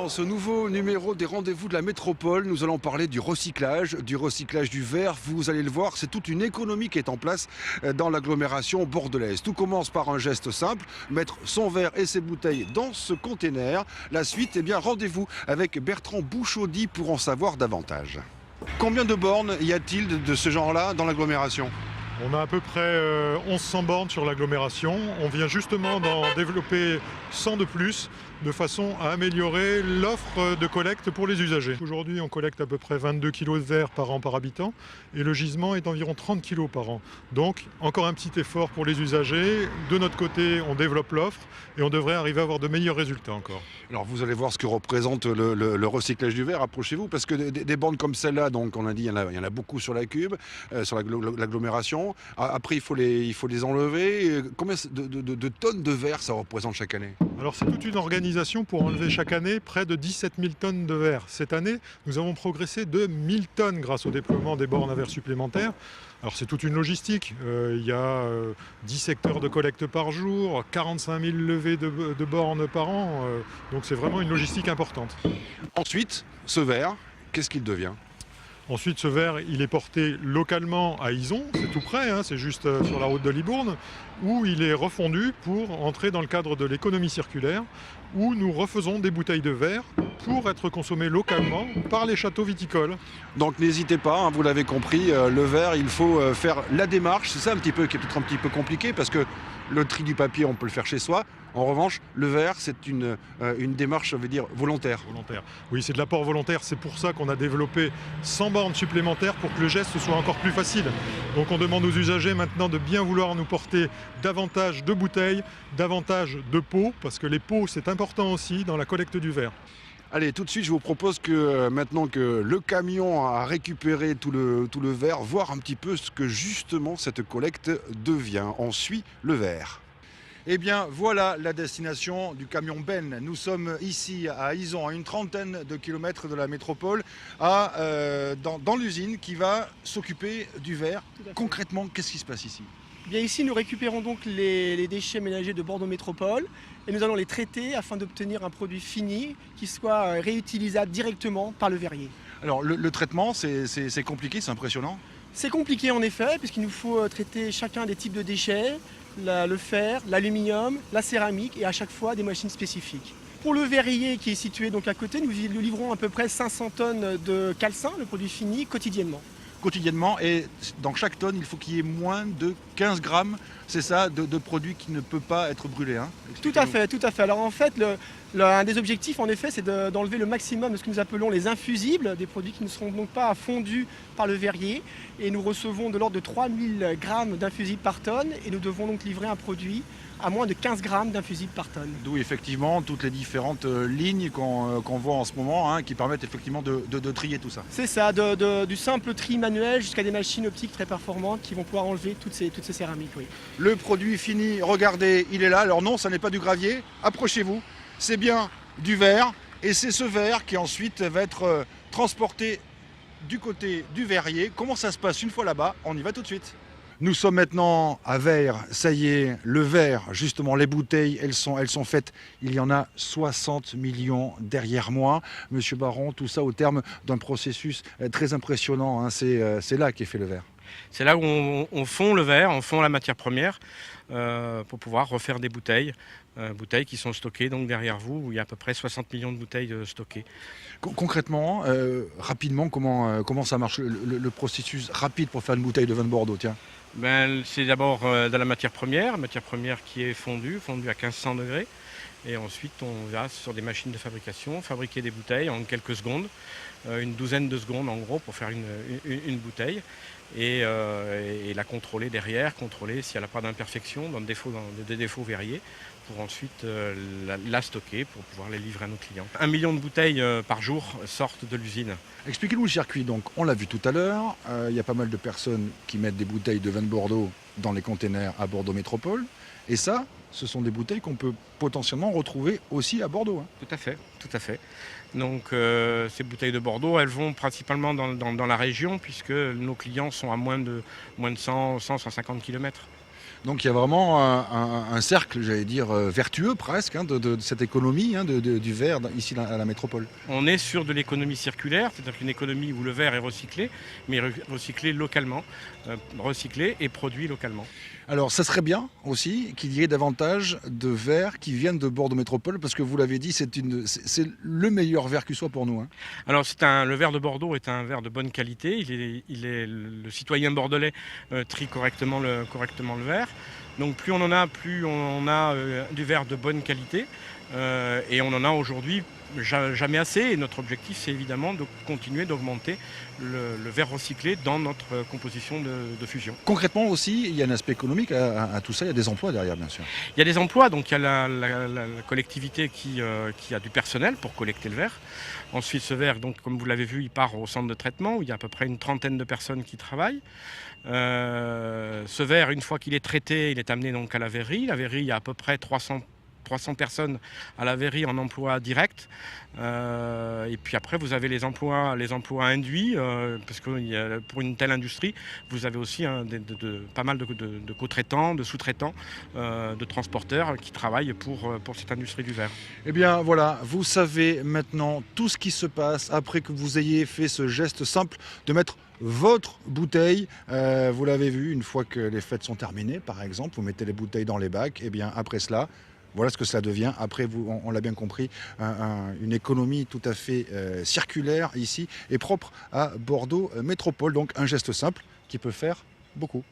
Dans ce nouveau numéro des rendez-vous de la métropole, nous allons parler du recyclage du verre. Vous allez le voir, c'est toute une économie qui est en place dans l'agglomération bordelaise. Tout commence par un geste simple, mettre son verre et ses bouteilles dans ce container. La suite, eh bien, rendez-vous avec Bertrand Bouchaudy pour en savoir davantage. Combien de bornes y a-t-il de ce genre-là dans l'agglomération ? On a à peu près 1100 bornes sur l'agglomération. On vient justement d'en développer 100 de plus, de façon à améliorer l'offre de collecte pour les usagers. Aujourd'hui, on collecte à peu près 22 kg de verre par an par habitant et le gisement est d'environ 30 kg par an. Donc, encore un petit effort pour les usagers. De notre côté, on développe l'offre et on devrait arriver à avoir de meilleurs résultats encore. Alors vous allez voir ce que représente le recyclage du verre, approchez-vous, parce que des bornes comme celle-là, donc on a dit, il y en a beaucoup sur la Cube, sur l'agglomération. Après, il faut les enlever. Combien de tonnes de verre ça représente chaque année ? Alors c'est toute une organisation pour enlever chaque année près de 17 000 tonnes de verre. Cette année, nous avons progressé de 1000 tonnes grâce au déploiement des bornes à verre supplémentaires. Alors c'est toute une logistique. Il y a 10 secteurs de collecte par jour, 45 000 levées de bornes par an. Donc c'est vraiment une logistique importante. Ensuite, ce verre, qu'est-ce qu'il devient ? Ensuite, ce verre, il est porté localement à Izon, c'est tout près, c'est juste sur la route de Libourne, où il est refondu pour entrer dans le cadre de l'économie circulaire, où nous refaisons des bouteilles de verre pour être consommées localement par les châteaux viticoles. Donc n'hésitez pas, vous l'avez compris, le verre, il faut faire la démarche, c'est ça un petit peu qui est peut-être un petit peu compliqué, parce que le tri du papier, on peut le faire chez soi. En revanche, le verre, c'est une démarche, je veux dire, volontaire. Oui, c'est de l'apport volontaire. C'est pour ça qu'on a développé 100 bornes supplémentaires pour que le geste soit encore plus facile. Donc on demande aux usagers maintenant de bien vouloir nous porter davantage de bouteilles, davantage de pots, parce que les pots, c'est important aussi dans la collecte du verre. Allez, tout de suite, je vous propose que maintenant que le camion a récupéré tout le verre, voir un petit peu ce que justement cette collecte devient. On suit le verre. Eh bien, voilà la destination du camion Ben. Nous sommes ici à Izon, à une trentaine de kilomètres de la métropole, dans l'usine qui va s'occuper du verre. Concrètement, qu'est-ce qui se passe ici ? Bien ici, nous récupérons donc les déchets ménagers de Bordeaux Métropole et nous allons les traiter afin d'obtenir un produit fini qui soit réutilisable directement par le verrier. Alors, le traitement, c'est compliqué, c'est impressionnant ? C'est compliqué en effet, puisqu'il nous faut traiter chacun des types de déchets, le fer, l'aluminium, la céramique et à chaque fois des machines spécifiques. Pour le verrier qui est situé donc à côté, nous livrons à peu près 500 tonnes de calcin, le produit fini, quotidiennement. Et dans chaque tonne, il faut qu'il y ait moins de 15 grammes, c'est ça, de produit qui ne peut pas être brûlé. Tout à fait. Alors en fait, un des objectifs en effet, c'est d'enlever le maximum de ce que nous appelons les infusibles, des produits qui ne seront donc pas fondus par le verrier. Et nous recevons de l'ordre de 3000 grammes d'infusibles par tonne et nous devons donc livrer un produit à moins de 15 grammes d'infusibles par tonne. D'où effectivement toutes les différentes lignes qu'on voit en ce moment, qui permettent effectivement de trier tout ça. C'est ça, du simple tri manuel jusqu'à des machines optiques très performantes qui vont pouvoir enlever toutes ces céramiques. Oui. Le produit fini, regardez, il est là. Alors non, ça n'est pas du gravier, approchez-vous. C'est bien du verre et c'est ce verre qui ensuite va être transporté du côté du verrier. Comment ça se passe une fois là-bas ? On y va tout de suite. Nous sommes maintenant à Vayres, ça y est, le verre, justement, les bouteilles, elles sont faites. Il y en a 60 millions derrière moi. Monsieur Baron, tout ça au terme d'un processus très impressionnant. C'est là qu'est fait le verre. C'est là où on fond le verre, on fond la matière première pour pouvoir refaire des bouteilles. Bouteilles qui sont stockées donc derrière vous, où il y a à peu près 60 millions de bouteilles stockées. Concrètement, rapidement, comment ça marche, le processus rapide pour faire une bouteille de vin de Bordeaux, tiens ? C'est d'abord de la matière première qui est fondue à 1500 degrés. Et ensuite, on va sur des machines de fabrication, fabriquer des bouteilles en quelques secondes, une douzaine de secondes en gros pour faire une bouteille. Et la contrôler derrière, contrôler si elle n'a pas d'imperfection, des défauts verriers, pour ensuite la stocker pour pouvoir les livrer à nos clients. 1 million de bouteilles par jour sortent de l'usine. Expliquez-nous le circuit. Donc, on l'a vu tout à l'heure, il y a pas mal de personnes qui mettent des bouteilles de vin de Bordeaux dans les containers à Bordeaux Métropole. Et ça, ce sont des bouteilles qu'on peut potentiellement retrouver aussi à Bordeaux. Tout à fait. Donc ces bouteilles de Bordeaux, elles vont principalement dans la région puisque nos clients sont à moins de 100-150 km. Donc il y a vraiment un cercle, j'allais dire, vertueux presque, hein, de cette économie, hein, du verre ici à la métropole. On est sur de l'économie circulaire, c'est-à-dire une économie où le verre est recyclé, mais recyclé localement, recyclé et produit localement. Alors ça serait bien aussi qu'il y ait davantage de verre qui viennent de Bordeaux Métropole, parce que vous l'avez dit, c'est le meilleur verre qui soit pour nous, hein. Alors le verre de Bordeaux est un verre de bonne qualité, le citoyen bordelais trie correctement le verre. Donc plus on en a, plus on a du verre de bonne qualité. Et on en a aujourd'hui jamais assez. Et notre objectif, c'est évidemment de continuer d'augmenter le verre recyclé dans notre composition de fusion. Concrètement aussi, il y a un aspect économique à tout ça, il y a des emplois derrière, bien sûr. Il y a des emplois, donc il y a la collectivité qui a du personnel pour collecter le verre. Ensuite, ce verre, donc, comme vous l'avez vu, il part au centre de traitement où il y a à peu près une trentaine de personnes qui travaillent. Ce verre, une fois qu'il est traité, il est amené donc à la verrerie. La verrerie, il y a à peu près 300 personnes à la verrerie en emploi direct. Et puis après, vous avez les emplois induits, parce que pour une telle industrie, vous avez aussi pas mal de co-traitants, de sous-traitants, de transporteurs qui travaillent pour cette industrie du verre. Eh bien voilà, vous savez maintenant tout ce qui se passe après que vous ayez fait ce geste simple de mettre votre bouteille. Vous l'avez vu, une fois que les fêtes sont terminées, par exemple, vous mettez les bouteilles dans les bacs. Et bien après cela, voilà ce que cela devient. Après, on l'a bien compris, une économie tout à fait circulaire ici et propre à Bordeaux Métropole. Donc un geste simple qui peut faire beaucoup.